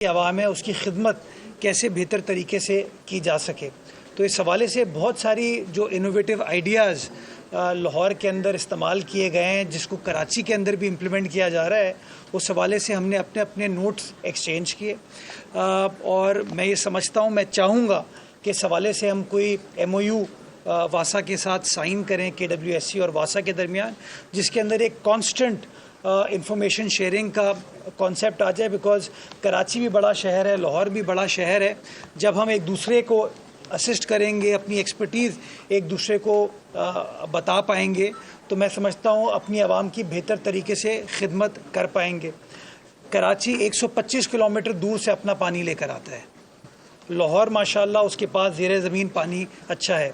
عوام ہے اس کی خدمت کیسے بہتر طریقے سے کی جا سکے. تو اس حوالے سے بہت ساری جو انوویٹیو آئیڈیاز لاہور کے اندر استعمال کیے گئے ہیں جس کو کراچی کے اندر بھی امپلیمنٹ کیا جا رہا ہے، اس حوالے سے ہم نے اپنے نوٹس ایکسچینج کیے. اور میں یہ سمجھتا ہوں، میں چاہوں گا کہ اس حوالے سے ہم کوئی MOU واسا کے ساتھ سائن کریں، KWSC اور واسا کے درمیان، جس کے اندر ایک کانسٹنٹ انفارمیشن شیئرنگ کا کانسیپٹ آ جائے. بیکاز کراچی بھی بڑا شہر ہے، لاہور بھی بڑا شہر ہے. جب ہم ایک دوسرے کو اسسٹ کریں گے، اپنی ایکسپرٹیز ایک دوسرے کو بتا پائیں گے، تو میں سمجھتا ہوں اپنی عوام کی بہتر طریقے سے خدمت کر پائیں گے. کراچی 125 کلومیٹر دور سے اپنا پانی لے کر آتا ہے. لاہور ماشاءاللہ اس کے پاس زیر زمین پانی اچھا ہے.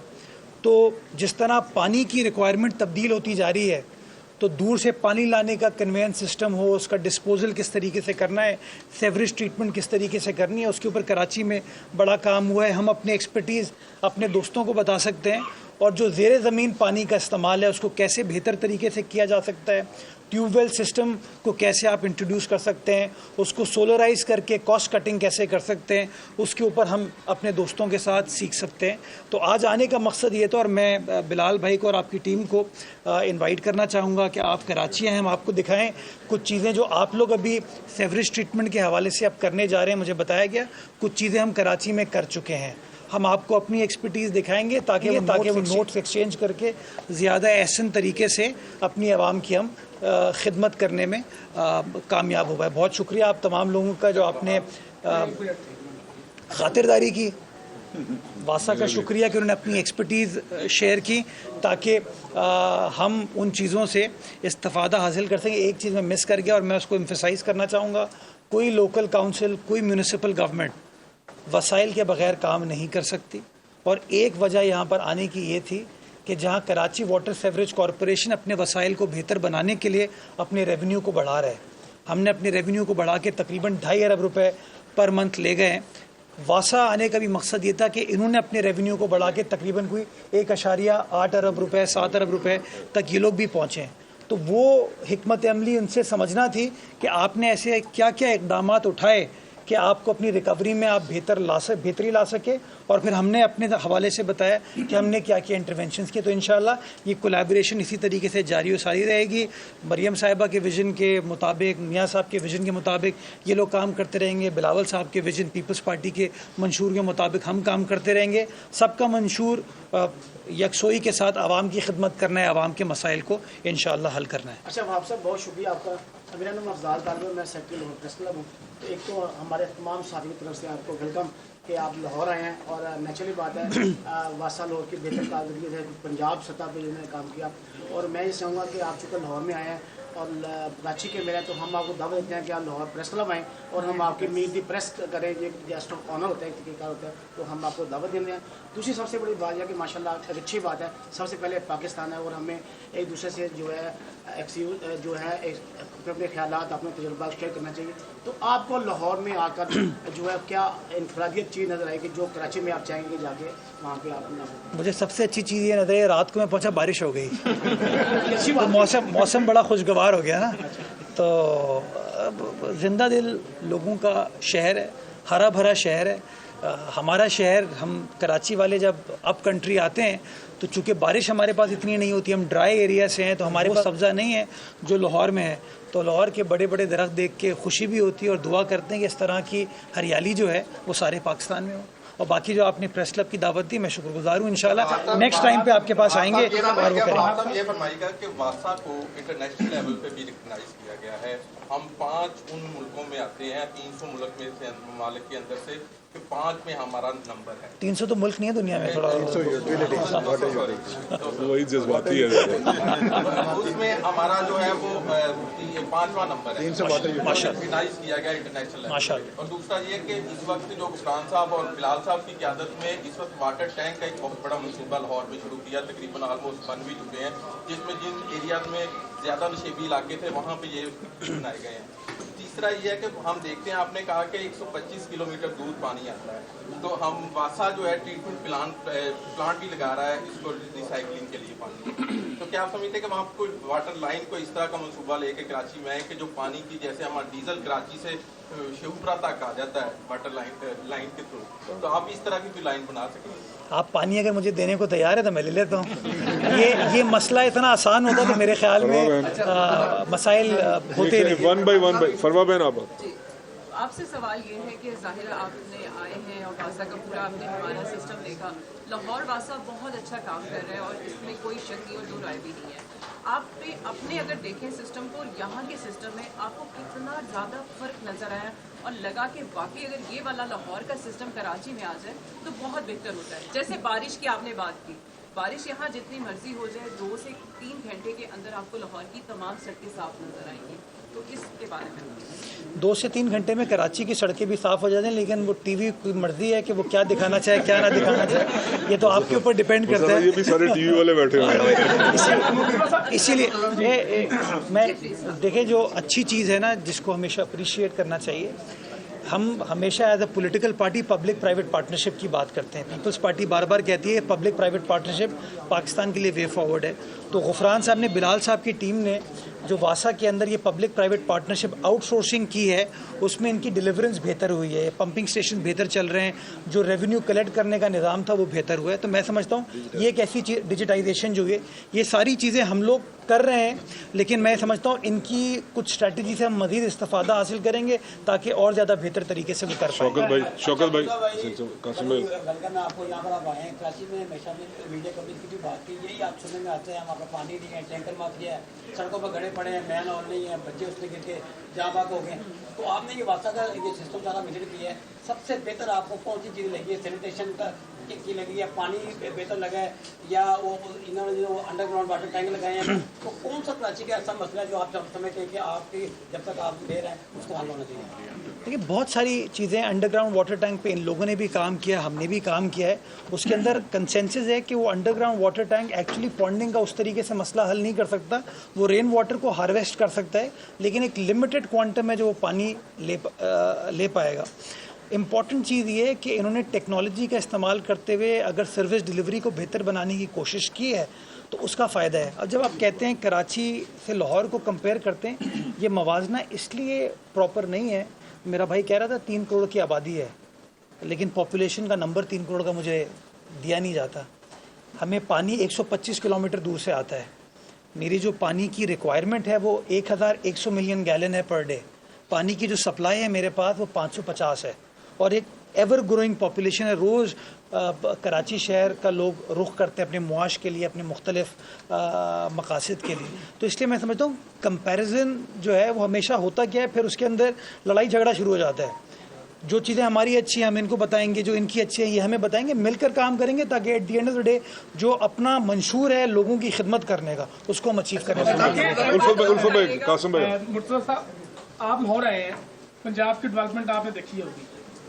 تو جس طرح پانی کی ریکوائرمنٹ تبدیل ہوتی جا رہی ہے، تو دور سے پانی لانے کا کنوینس سسٹم ہو، اس کا ڈسپوزل کس طریقے سے کرنا ہے، سیوریج ٹریٹمنٹ کس طریقے سے کرنی ہے، اس کے اوپر کراچی میں بڑا کام ہوا ہے. ہم اپنے ایکسپرٹیز اپنے دوستوں کو بتا سکتے ہیں، اور جو زیر زمین پانی کا استعمال ہے اس کو کیسے بہتر طریقے سے کیا جا سکتا ہے، ٹیوب ویل سسٹم کو کیسے آپ انٹروڈیوس کر سکتے ہیں، اس کو سولرائز کر کے کاسٹ کٹنگ کیسے کر سکتے ہیں، اس کے اوپر ہم اپنے دوستوں کے ساتھ سیکھ سکتے ہیں. تو آج آنے کا مقصد یہ تھا، اور میں بلال بھائی کو اور آپ کی ٹیم کو انوائٹ کرنا چاہوں گا کہ آپ کراچی ہیں، ہم آپ کو دکھائیں کچھ چیزیں جو آپ لوگ ابھی سیوریج ٹریٹمنٹ کے حوالے سے اب کرنے جا رہے ہیں. مجھے بتایا گیا کچھ چیزیں ہم کراچی میں کر چکے ہیں. ہم آپ کو اپنی ایکسپرٹیز دکھائیں گے تاکہ وہ نوٹس ایکسچینج کر کے زیادہ احسن طریقے سے اپنی عوام کی ہم خدمت کرنے میں کامیاب ہوا ہے. بہت شکریہ آپ تمام لوگوں کا جو آپ نے خاطرداری کی. واسا کا شکریہ کہ انہوں نے اپنی ایکسپرٹیز شیئر کی تاکہ ہم ان چیزوں سے استفادہ حاصل کر سکیں. ایک چیز میں مس کر گیا اور میں اس کو ایمفیسائز کرنا چاہوں گا، کوئی لوکل کاؤنسل، کوئی میونسپل گورنمنٹ وسائل کے بغیر کام نہیں کر سکتی. اور ایک وجہ یہاں پر آنے کی یہ تھی کہ جہاں کراچی واٹر سیوریج کارپوریشن اپنے وسائل کو بہتر بنانے کے لیے اپنے ریونیو کو بڑھا رہا ہے، ہم نے اپنے ریونیو کو بڑھا کے تقریباً 2.5 ارب روپے پر منتھ لے گئے ہیں. واسا آنے کا بھی مقصد یہ تھا کہ انہوں نے اپنے ریونیو کو بڑھا کے تقریباً کوئی 1.8 ارب روپے 7 ارب روپے تک یہ لوگ بھی پہنچے ہیں. تو وہ حکمت عملی ان سے سمجھنا تھی کہ آپ نے ایسے کیا کیا اقدامات اٹھائے کہ آپ کو اپنی ریکوری میں آپ بہتری لا سکے. اور پھر ہم نے اپنے حوالے سے بتایا کہ ہم نے کیا کیا انٹرونشنز کیے. تو انشاءاللہ یہ کولیبریشن اسی طریقے سے جاری و ساری رہے گی. مریم صاحبہ کے ویژن کے مطابق، میاں صاحب کے ویژن کے مطابق یہ لوگ کام کرتے رہیں گے. بلاول صاحب کے ویژن، پیپلز پارٹی کے منشور کے مطابق ہم کام کرتے رہیں گے. سب کا منشور یکسوئی کے ساتھ عوام کی خدمت کرنا ہے، عوام کے مسائل کو انشاءاللہ حل کرنا ہے. اچھا وہاب صاحب، بہت شکریہ آپ کا. میرا نام افضال طالب ہے، میں سیکرٹری لاہور پریس کلب ہوں. تو ایک تو ہمارے تمام ساتھیوں کی طرف سے آپ کو ویلکم کہ آپ لاہور آئے ہیں، اور نیچرلی بات ہے واسا لاہور کی بہتر کارکردگی سے پنجاب سطح پہ جنہوں نے کام کیا. اور میں یہ چاہوں گا کہ آپ چونکہ لاہور میں آئے ہیں اور کراچی کے میرے، تو ہم آپ کو دعوت دیتے ہیں کہ آپ لاہور پریس کلب آئیں اور ہم آپ کی میٹ دی پریس کریں. یہ گیسٹ آف آنر ہوتا ہے، ایک طریقہ ہوتا ہے، تو ہم آپ کو دعوت دیں ہیں. دوسری سب سے بڑی بات یہ کہ ماشاءاللہ ایک اچھی بات ہے، سب سے پہلے پاکستان ہے اور ہمیں ایک دوسرے سے جو ہے اپنے خیالات، اپنے تجربات شیئر کرنا چاہیے. تو آپ کو لاہور میں آ کر جو ہے کیا انفرادیت چیز نظر آئے گی جو کراچی میں آپ چاہیں گے جا کے وہاں پہ آپ؟ مجھے سب سے اچھی چیز یہ نظر آئی، رات کو میں پہنچا بارش ہو گئی تو موسم بڑا خوشگوار ہو گیا نا. تو زندہ دل لوگوں کا شہر ہے، ہرا بھرا شہر ہے. ہمارا شہر، ہم کراچی والے جب اپ کنٹری آتے ہیں تو چونکہ بارش ہمارے پاس اتنی نہیں ہوتی، ہم ڈرائی ایریا سے ہیں، تو ہمارے پاس سبزہ نہیں ہے جو لاہور میں ہے. تو لاہور کے بڑے بڑے درخت دیکھ کے خوشی بھی ہوتی ہے اور دعا کرتے ہیں کہ اس طرح کی ہریالی جو ہے وہ سارے پاکستان میں ہو. اور باقی جو آپ نے پریس کلب کی دعوت دی، میں شکر گزار ہوں. انشاءاللہ نیکسٹ ٹائم پہ آپ کے پاس آئیں گے اور وہ کریں گے. یہ فرمائیے گا کہ واسا کو انٹرنیشنل لیول پہ بھی ریکگنائز کیا گیا ہے. ہم 5 ان ملکوں میں آتے ہیں، 300 ملک میں سے، ممالک کے اندر سے، کہ 5 میں ہمارا نمبر ہے. 300 تو ملک نہیں ہے دنیا میں، تھوڑا وہی جذباتی ہے، اس میں ہمارا جو ہے وہ 5واں نمبر ہے، ریکگنائز کیا گیا انٹرنیشنل لیول. اور دوسرا یہ کہ اس وقت جو غفران صاحب اور بلال صاحب کی قیادت میں اس وقت واٹر ٹینک کا ایک بہت بڑا منصوبہ لاہور میں شروع کیا، تقریباً آلموسٹ بن بھی چکے ہیں، جس میں جن ایریاز میں زیادہ نشیبی علاقے تھے وہاں پہ یہ بنائے گئے ہیں. تیسرا یہ ہے کہ ہم دیکھتے ہیں، آپ نے کہا کہ 125 کلومیٹر دور پانی آتا ہے، تو ہم واسا جو ہے ٹریٹمنٹ پلانٹ بھی لگا رہا ہے اس کو ریسائکلنگ کے لیے پانی. तो क्या आप समझते हैं कि वहाँ कोई वाटर लाइन को इस तरह का मंसूबा लेके कराची में है कि जो पानी की, जैसे हमारा डीजल कराची से शिवपुरा तक आ जाता है वाटर लाइन के थ्रू, तो आप इस तरह की कोई लाइन बना सकेंगे? आप पानी अगर मुझे देने को तैयार है तो मैं ले लेता हूँ। ये मसला इतना आसान होता तो मेरे ख्याल में मसाइल होते नहीं। वन बाय फरवा बहन आप आपसे सवाल ये है कि ज़ाहिर आपने आए हैं और वासा का पूरा आपने हमारा सिस्टम देखा, लाहौर वासा बहुत अच्छा काम कर रहा है और इसमें कोई शक नहीं और दो राय भी नहीं है। आप पे अपने अगर देखें सिस्टम को, यहाँ के सिस्टम में आपको कितना ज़्यादा फ़र्क नज़र आया और लगा कि वाकई अगर ये वाला लाहौर का सिस्टम कराची में आ जाए तो बहुत बेहतर होता है। जैसे बारिश की आपने बात की, बारिश यहाँ जितनी मर्जी हो जाए 2 से 3 घंटे के अंदर आपको लाहौर की तमाम सड़कें साफ नज़र आएंगी, तो इसके बारे में 2 से 3 घंटे में कराची की सड़कें भी साफ़ हो जाती हैं, लेकिन वो टीवी की मर्जी है कि वो क्या दिखाना चाहे क्या ना दिखाना चाहे, ये तो आपके ऊपर डिपेंड करता है। ये भी सारे टीवी वाले बैठे हुए हैं। इसीलिए मैं देखें, जो अच्छी चीज़ है ना जिसको हमेशा अप्रिशिएट करना चाहिए, हम हमेशा as a political party public private partnership की बात करते हैं। पीपल्स पार्टी बार बार कहती है पब्लिक प्राइवेट पार्टनरशिप पाकिस्तान के लिए वे फॉरवर्ड है। तो गुफरान साहब ने, बिलाल साहब की टीम ने जो वासा के अंदर ये पब्लिक प्राइवेट पार्टनरशिप आउटसोर्सिंग की है, उसमें इनकी डिलीवरेंस बेहतर हुई है, पंपिंग स्टेशन बेहतर चल रहे हैं, जो रेवेन्यू कलेक्ट करने का निज़ाम था वो बेहतर हुआ है। तो मैं समझता हूँ ये एक ऐसी चीज़, डिजिटाइजेशन जो है, ये सारी चीज़ें हम लोग कर रहे हैं, लेकिन मैं समझता हूँ इनकी कुछ स्ट्रैटेजी से हम मज़ीद इस्तेफादा हासिल करेंगे ताकि और ज़्यादा बेहतर तरीके से वो कर पाएं। शौकत भाई कासिम भाई, मैं आपको यहाँ पर आप आए हैं, कराची में हमेशा मीडिया कवरेज की भी बात की, यही आप सुनने में आते हैं वहाँ पर पानी नहीं है, टैंकर माफिया है, सड़कों पर गड़े पड़े हैं, मैन ऑल नहीं है, बच्चे उसमें गिर के जहाँ बाग हो गए। तो आपने ये वासा का ये सिस्टम ज़्यादा विजिट किया है, सबसे बेहतर आपको कौन सी चीज़ लगी है? सैनिटेशन का की लगी है, पानी बेहतर लगा है, या वो इन्होंने जो अंडरग्राउंड वाटर टैंक लगाए हैं, तो कौन सा कराची का ऐसा मसला है जो आप समझते हैं कि आपकी जब तक आप दे रहे हैं उसको हल होना चाहिए? देखिए, बहुत सारी चीज़ें, अंडरग्राउंड वाटर टैंक पे इन लोगों ने भी काम किया, हमने भी काम किया है। उसके अंदर कंसेंसस है कि वो अंडरग्राउंड वाटर टैंक एक्चुअली पॉन्डिंग का उस तरीके से मसला हल नहीं कर सकता। वो रेन वाटर को हार्वेस्ट कर सकता है, लेकिन एक लिमिटेड क्वांटम में जो वो पानी ले पाएगा। इम्पॉर्टेंट चीज़ ये है कि इन्होंने टेक्नोलॉजी का इस्तेमाल करते हुए अगर सर्विस डिलीवरी को बेहतर बनाने की कोशिश की है तो उसका फ़ायदा है। अब जब आप कहते हैं कराची से लाहौर को कंपेयर करते हैं, ये मवाजना इसलिए प्रॉपर नहीं है। मेरा भाई कह रहा था 3 करोड़ की आबादी है, लेकिन पॉपुलेशन का नंबर 3 करोड़ का मुझे दिया नहीं जाता। हमें पानी 125 किलोमीटर दूर से आता है। मेरी जो पानी की रिक्वायरमेंट है वो 1100 मिलियन गैलन है पर डे। पानी की जो सप्लाई है मेरे पास वो 550 है, और एक एवर ग्रोइंग पॉपुलेशन है। रोज़ कराची शहर का लोग रुख करते हैं अपने मुआश के लिए, अपने मुख्तलिफ मकासद के लिए। तो इसलिए मैं समझता हूँ कंपैरिजन जो है वो हमेशा होता क्या है, फिर उसके अंदर लड़ाई झगड़ा शुरू हो जाता है। जो चीज़ें हमारी अच्छी हैं हम इनको बताएंगे, जो इनकी अच्छी है ये हमें बताएंगे, मिलकर काम करेंगे ताकि at the end of the day जो अपना मंशूर है लोगों की खिदमत करने का, उसको हम अचीव करने उल्फत भाई कासिम भाई, मुर्तज़ा साहब, आप लाहौर आए हैं, पंजाब की डेवलपमेंट आपने देखी होगी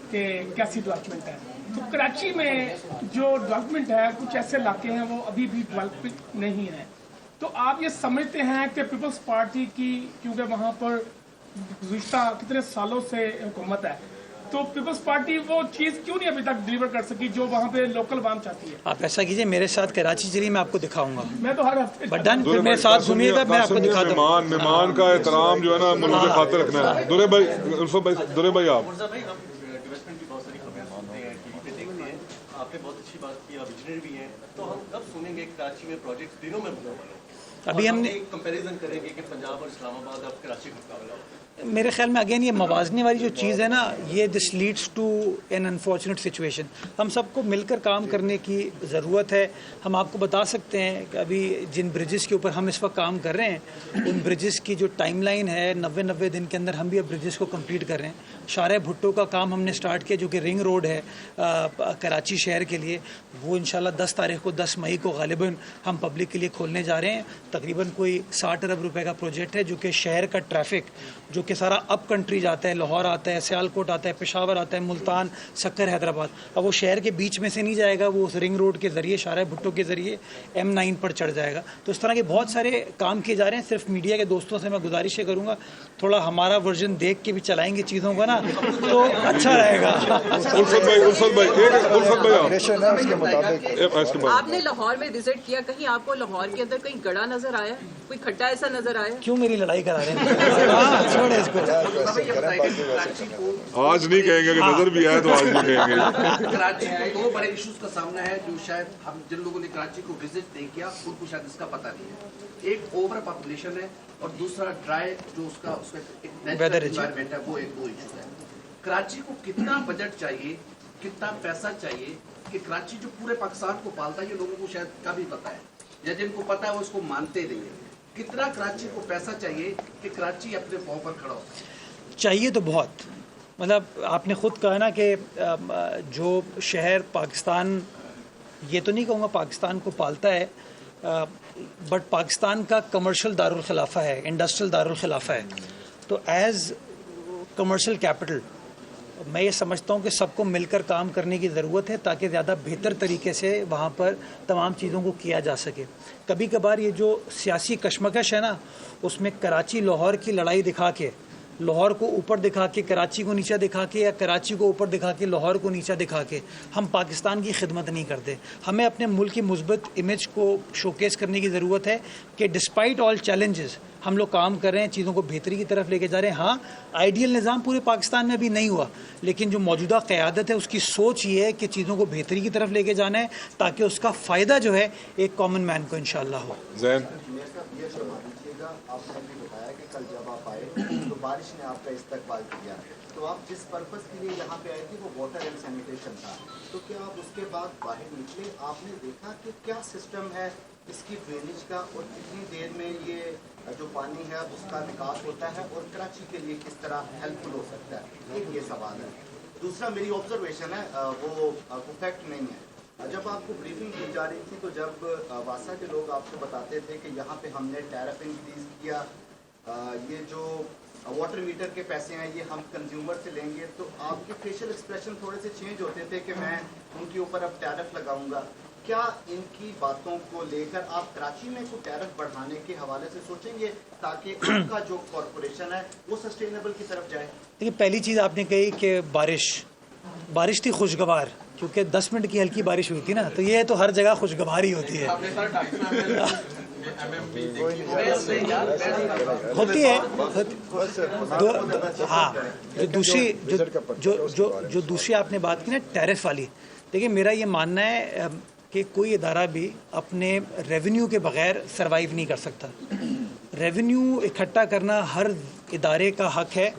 कि कैसी डेवलपमेंट है। तो कराची में जो डेवलपमेंट है, कुछ ऐसे इलाके हैं वो अभी भी डेवलपमेंट नहीं है। तो आप ये समझते हैं कि पीपल्स पार्टी की, क्योंकि वहाँ पर गुज़िश्ता कितने सालों से हुकूमत है, तो पीपल्स पार्टी वो चीज़ क्यों नहीं अभी तक डिलीवर कर सकी जो वहाँ पे लोकल आवाम चाहती है? आप ऐसा कीजिए, मेरे साथ कराची चलिए, मैं आपको दिखाऊंगा। मैं तो हर हफ्ते बटन फिर मेरे साथ सुनिएगा, मैं आपको दिखाता हूँ। मेहमान का एहतराम जो है ना मुल्क के खातिर रखना है। दुरे भाई, उल्फत भाई, दुरे भाई आप डेवलपमेंट की बहुत सारी खबरें सुनते हैं, टीवी पे देखते हैं, आपने बहुत अच्छी बात की, आप विजनरी भी हैं, तो हम कब सुनेंगे कराची में प्रोजेक्ट दिनों में होने वाले? अभी हमने कंपैरिजन करेंगे कि पंजाब और इस्लामाबाद अब कराची का मुकाबला होगा। मेरे ख्याल में अगेन ये मवाजने वाली जो चीज़ है ना, ये this leads to an unfortunate situation. हम सबको मिलकर काम करने की ज़रूरत है। हम आपको बता सकते हैं कि अभी जिन ब्रिजेस के ऊपर हम इस वक्त काम कर रहे हैं, उन ब्रिजेस की जो टाइमलाइन है 90 दिन के अंदर हम भी अब ब्रिजेस को कंप्लीट कर रहे हैं। शारे भुट्टो का काम हमने स्टार्ट किया जो कि रिंग रोड है कराची शहर के लिए, वो इंशाल्लाह 10 तारीख को 10 मई को गालिबन हम पब्लिक के लिए खोलने जा रहे हैं। तकरीबन कोई 60 अरब रुपए का प्रोजेक्ट है जो कि शहर का ट्रैफिक जो कि सारा अप कंट्री जाता है, लाहौर आता है, सियालकोट आता है, पेशावर आता है, मुल्तान, सक्कर, हैदराबाद, अब वो शहर के बीच में से नहीं जाएगा, वो उस रिंग रोड के ज़रिए शारे भुट्टो के ज़रिए M9 पर चढ़ जाएगा। तो इस तरह के बहुत सारे काम किए जा रहे हैं। सिर्फ मीडिया के दोस्तों से मैं गुजारिश करूँगा, थोड़ा हमारा वर्जन देख के भी चलाएंगे चीज़ों का ना, ना तो अच्छा रहेगा। उल्फत भाई इसके बाद आपने लाहौर में विजिट किया, कहीं आपको लाहौर के अंदर कहीं गड़ा नजर आया, कोई खड्डा ऐसा नजर आया? क्यों मेरी लड़ाई करा रहे हैं? हाँ, छोड़े इसको। आज नहीं कहेंगे कि नजर भी आया तो आज नहीं कहेंगे। कराची में दो बड़े इश्यूज का सामना है जो शायद हम जिन लोगों ने कराची को विजिट नहीं किया उनको शायद इसका पता नहीं है। एक ओवर पॉपुलेशन है और दूसरा ड्राई जो उसका एक नेचुरल एनवायरनमेंट है, वो एक दो इशू है। कराची को कितना बजट चाहिए, कितना पैसा चाहिए कि कराची जो पूरे पाकिस्तान को पालता है, ये लोगों को शायद कभी पता है या जिनको पता है वो उसको मानते नहीं है। कितना कराची को पैसा चाहिए कि कराची अपने पांव पर खड़ा हो? चाहिए तो बहुत, मतलब आपने ख़ुद कहा ना कि जो शहर पाकिस्तान, ये तो नहीं कहूँगा पाकिस्तान को पालता है, बट पाकिस्तान का कमर्शियल दारुल खिलाफा है, इंडस्ट्रियल दारुल खिलाफा है। तो एज़ कमर्शियल कैपिटल मैं ये समझता हूँ कि सबको मिलकर काम करने की ज़रूरत है ताकि ज़्यादा बेहतर तरीके से वहाँ पर तमाम चीज़ों को किया जा सके। कभी कभार ये जो सियासी कशमकश है ना, उसमें कराची लाहौर की लड़ाई दिखा के, लाहौर को ऊपर दिखा के कराची को नीचा दिखा के, या कराची को ऊपर दिखा के लाहौर को नीचा दिखा के हम पाकिस्तान की खिदमत नहीं करते। हमें अपने मुल्क की मुस्बत इमेज को शोकेस करने की ज़रूरत है कि डिस्पाइट ऑल चैलेंजेस हम लोग काम कर रहे हैं, चीज़ों को बेहतरी की तरफ लेके जा रहे हैं। हाँ, आइडियल निज़ाम पूरे पाकिस्तान में अभी नहीं हुआ, लेकिन जो मौजूदा क़यादत है उसकी सोच ये है कि चीज़ों को बेहतरी की तरफ लेके जाना है ताकि उसका फ़ायदा जो है एक कॉमन मैन को इंशाअल्लाह हो। आपने भी बताया कि कल जब आप आए तो बारिश ने आपका इस्तकबाल किया, तो आप जिस पर्पस के लिए यहाँ पे आए थे वो वाटर एंड सैनिटेशन था, तो क्या आप उसके बाद बाहर निकले, आपने देखा कि क्या सिस्टम है इसकी ड्रेनेज का और कितनी देर में ये जो पानी है उसका निकास होता है और कराची के लिए किस तरह हेल्पफुल हो सकता है? एक ये सवाल है। दूसरा मेरी ऑब्जर्वेशन है, वो फैक्ट नहीं है। जब आपको ब्रीफिंग की जा रही थी तो जब वासा के लोग आपको बताते थे कि यहाँ पे हमने टैरिफ इंक्रीज किया, ये जो वाटर मीटर के पैसे हैं ये हम कंज्यूमर से लेंगे, तो आपके फेशियल एक्सप्रेशन थोड़े से चेंज होते थे कि मैं उनके ऊपर अब टैरिफ लगाऊंगा। क्या इनकी बातों को लेकर आप कराची में कोई टैरिफ बढ़ाने के हवाले से सोचेंगे ताकि उनका जो कॉरपोरेशन है वो सस्टेनेबल की तरफ जाए? देखिए, पहली चीज़ आपने कही कि बारिश थी खुशगवार, क्योंकि 10 मिनट की हल्की बारिश हुई थी ना, तो ये तो हर जगह खुशगवार ही होती है, होती है। हाँ, जो दूसरी आपने बात की ना टैरिफ वाली, देखिए मेरा ये मानना है कि कोई इदारा भी अपने रेवेन्यू के बगैर सरवाइव नहीं कर सकता। रेवेन्यू इकट्ठा करना हर इदारे का हक है,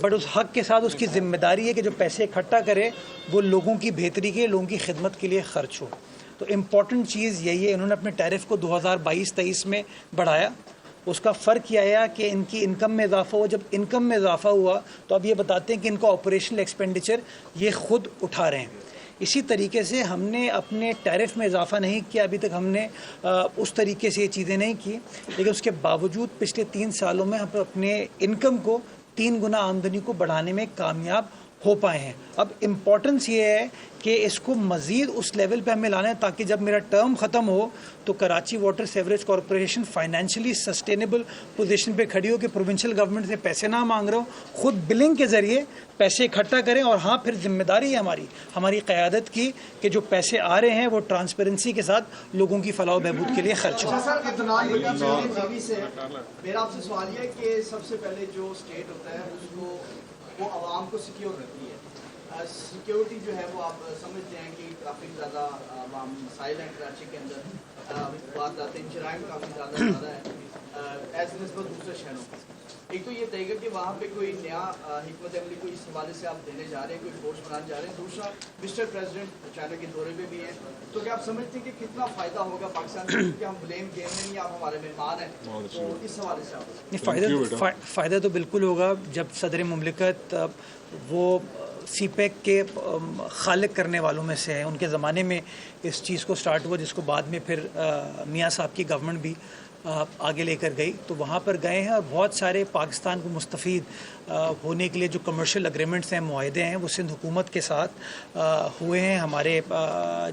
बट उस हक के साथ उसकी ज़िम्मेदारी है कि जो पैसे इकट्ठा करे वो लोगों की बेहतरी के, लोगों की खिदमत के लिए ख़र्च हो। तो इम्पॉर्टेंट चीज़ यही है, इन्होंने अपने टैरिफ को 2022-23 में बढ़ाया, उसका फ़र्क यह आया कि इनकी इनकम में इजाफा हुआ। जब इनकम में इजाफा हुआ तो अब ये बताते हैं कि इनका ऑपरेशनल एक्सपेंडिचर ये ख़ुद उठा रहे हैं। इसी तरीके से हमने अपने टैरिफ में इजाफा नहीं किया, अभी तक हमने उस तरीके से ये चीज़ें नहीं की, लेकिन उसके बावजूद पिछले 3 सालों में हम अपने इनकम को 3 गुना आमदनी को बढ़ाने में कामयाब हो पाए हैं। अब इम्पॉर्टेंस ये है कि इसको मज़ीद उस लेवल पे हमें लाना है ताकि जब मेरा टर्म ख़त्म हो तो Karachi water sewerage corporation financially sustainable position पे खड़ी हो कि प्रोविंशियल गवर्नमेंट से पैसे ना मांग रहा हो, खुद बिलिंग के ज़रिए पैसे इकट्ठा करें। और हाँ, फिर जिम्मेदारी है हमारी क़यादत की कि जो पैसे आ रहे हैं वो ट्रांसपेरेंसी के साथ लोगों की फलाह बहबूद के लिए खर्च हो। मेरा आपसे सवाल ये है कि सबसे पहले जो स्टेट होता है उसको वो आवाम को सिक्योर रखती है। सिक्योरिटी जो है वो आप समझते हैं कि काफ़ी ज़्यादा मसाइल हैं कराची के अंदर, बात आते हैं जराइम काफ़ी ज़्यादा है एज निस्बत दूसरे शहरों। एक तो ये तय कि वहाँ पे कोई नया हिकमत अमली कोई इस हवाले से आप देने जा रहे हैं, कोई फोर्स बनाने जा रहे हैं। दूसरा, मिस्टर प्रेसिडेंट चाइना के दौरे पे भी हैं, तो क्या आप समझते हैं कि कितना फ़ायदा होगा पाकिस्तान को कि हम ब्लेम गेम में नहीं, आप हमारे मेहमान हैं, तो इस हवाले से आप? फ़ायदा तो बिल्कुल होगा। जब सदर मुमलिकत वो सीपैक के खालिक करने वालों में से हैं, उनके ज़माने में इस चीज़ को स्टार्ट हुआ जिसको बाद में फिर मियाँ साहब की गवर्नमेंट भी आगे लेकर गई। तो वहाँ पर गए हैं और बहुत सारे पाकिस्तान को मुस्तफ़ीद होने के लिए जो कमर्शियल एग्रीमेंट्स हैं, मुआहदे हैं, वो सिंध हुकूमत के साथ हुए हैं। हमारे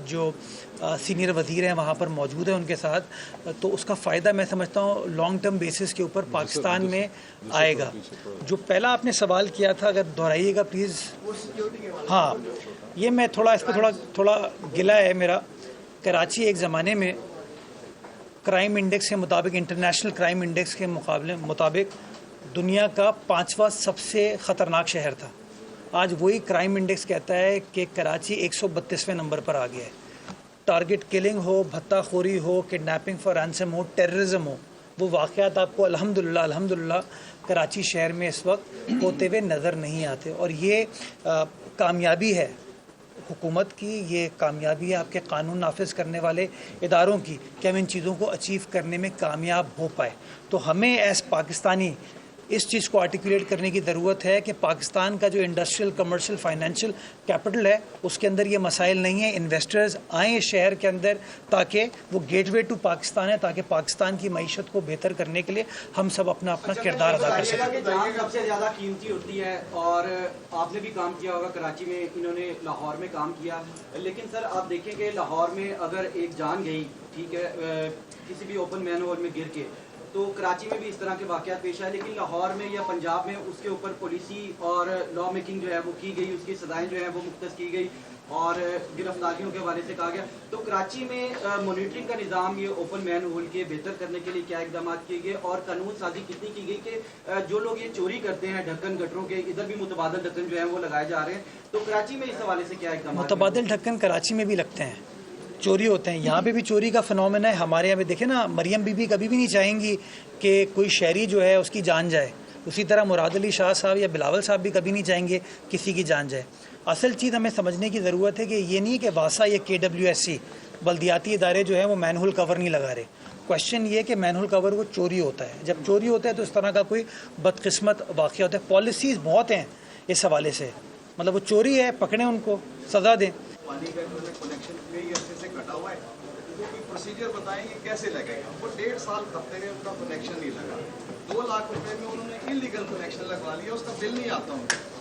जो सीनियर वज़ीर हैं वहाँ पर मौजूद हैं उनके साथ। तो उसका फ़ायदा मैं समझता हूँ लॉन्ग टर्म बेसिस के ऊपर पाकिस्तान में आएगा। जो पहला आपने सवाल किया था, अगर दोहराइएगा प्लीज़। हाँ, ये मैं थोड़ा इस पर थोड़ा गिला है मेरा। कराची एक ज़माने में क्राइम इंडेक्स के मुताबिक, इंटरनेशनल क्राइम इंडेक्स के मुताबिक दुनिया का 5वां सबसे ख़तरनाक शहर था। आज वही क्राइम इंडेक्स कहता है कि कराची 132वें नंबर पर आ गया है। टारगेट किलिंग हो, भत्ताखोरी हो, किडनैपिंग फॉर रैंसम हो, टेररिज्म हो, वो वाक़यात आपको अल्हम्दुलिल्लाह कराची शहर में इस वक्त होते हुए नज़र नहीं आते। और ये कामयाबी है हुकूमत की, ये कामयाबी है आपके कानून नाफिज करने वाले इदारों की कि हम इन चीज़ों को अचीव करने में कामयाब हो पाए। तो हमें एज पाकिस्तानी इस चीज़ को आर्टिकुलेट करने की ज़रूरत है कि पाकिस्तान का जो इंडस्ट्रियल, कमर्शियल, फाइनेंशियल कैपिटल है उसके अंदर ये मसाइल नहीं है। इन्वेस्टर्स आएँ शहर के अंदर ताकि वो गेटवे टू पाकिस्तान है, ताकि पाकिस्तान की मईशत को बेहतर करने के लिए हम सब अपना किरदार अदा कर सकें। जान सबसे ज़्यादा कीमती होती है और आपने भी काम किया होगा कराची में, इन्होंने लाहौर में काम किया, लेकिन सर आप देखें कि लाहौर में अगर एक जान गई, ठीक है, किसी भी ओपन मैन होल में गिर के, तो कराची में भी इस तरह के वाक़यात पेश आए, लेकिन लाहौर में या पंजाब में उसके ऊपर पॉलिसी और लॉ मेकिंग जो है वो की गई, उसकी सज़ाएं जो है वो मुख्तस की गई और गिरफ्तारियों के हवाले से कहा गया। तो कराची में मॉनिटरिंग का निज़ाम, ये ओपन मैन होल के बेहतर करने के लिए क्या इकदाम किए गए और कानून साजी कितनी की गई कि जो लोग ये चोरी करते हैं ढक्कन गटरों के, इधर भी मुतबादल ढक्कन जो है वो लगाए जा रहे हैं, तो कराची में इस हवाले से क्या इकदाम? मुतबादल ढक्कन कराची में भी लगते हैं, चोरी होते हैं, यहाँ पे भी चोरी का फिनोमेना है। हमारे यहाँ पे देखें ना, मरियम बीबी कभी भी नहीं चाहेंगी कि कोई शहरी जो है उसकी जान जाए। उसी तरह मुराद अली शाह साहब या बिलावल साहब भी कभी नहीं चाहेंगे किसी की जान जाए। असल चीज़ हमें समझने की ज़रूरत है कि ये नहीं कि वासा या KWSC बल्दियाती इदारे जो हैं वो मैनहोल कवर नहीं लगा रहे। क्वेश्चन ये है कि मैनहोल कवर वो चोरी होता है। जब चोरी होता है तो इस तरह का कोई बदकिस्मत वाक़या होता है। पॉलिसीज़ बहुत हैं इस हवाले से, मतलब वो चोरी है, पकड़ें उनको, सज़ा दें। पानी का जो कनेक्शन कई अरसे से कटा हुआ है, तो कोई प्रोसीजर बताएंगे कैसे लगेगा? वो 1.5 साल खपते में उनका कनेक्शन नहीं लगा, 2 लाख रुपए में उन्होंने इलीगल कनेक्शन लगवा लिया, उसका बिल नहीं आता उनको।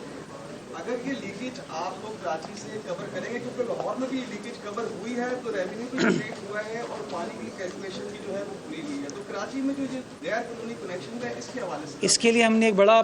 अगर ये लीकेज आप लोग कराची से कवर करेंगे, क्योंकि लाहौर में भी लीकेज कवर हुई है, तो रेवेन्यू भी जनरेट हुआ है और पानी की कैलकुलेशन की जो है वो पूरी हुई है, तो कराची में जो ये गैर कानूनी कनेक्शन है इसके हवाले से इसके लिए हमने एक बड़ा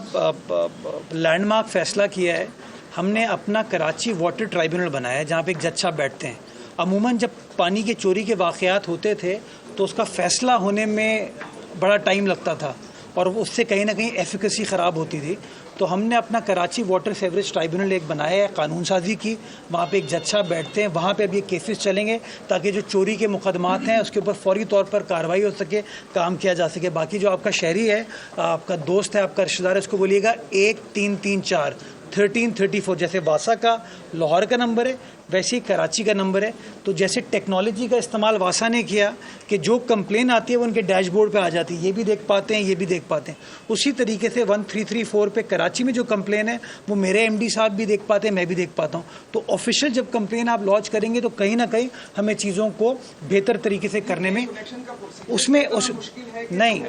लैंडमार्क फैसला किया है। हमने अपना कराची वाटर ट्राइब्यूनल बनाया है जहाँ पे एक जज साहब बैठते हैं। अमूमन जब पानी के चोरी के वाक़यात होते थे तो उसका फ़ैसला होने में बड़ा टाइम लगता था और उससे कहीं ना कहीं एफिकेसी ख़राब होती थी। तो हमने अपना कराची वाटर सेवरेज ट्राइब्यूनल एक बनाया है, कानून साजी की, वहाँ पे एक जज साहब बैठते हैं, वहाँ पे अब ये केसेस चलेंगे ताकि जो चोरी के मुकदमात हैं उसके ऊपर फौरी तौर पर कार्रवाई हो सके, काम किया जा सके। बाकी जो आपका शहरी है, आपका दोस्त है, आपका रिश्तेदार है, उसको बोलिएगा 1334 1334, जैसे वासा का लाहौर का नंबर है वैसे ही कराची का नंबर है। तो जैसे टेक्नोलॉजी का इस्तेमाल वासा ने किया कि जो कंप्लेन आती है वो उनके डैशबोर्ड पे आ जाती है, ये भी देख पाते हैं, ये भी देख पाते हैं। उसी तरीके से 1334 पे कराची में जो कंप्लेन है वो मेरे MD साहब भी देख पाते हैं, मैं भी देख पाता हूँ। तो ऑफिशियल जब कंप्लेन आप लॉन्च करेंगे तो कहीं ना कहीं हमें चीज़ों को बेहतर तरीके से करने में उसमें नहीं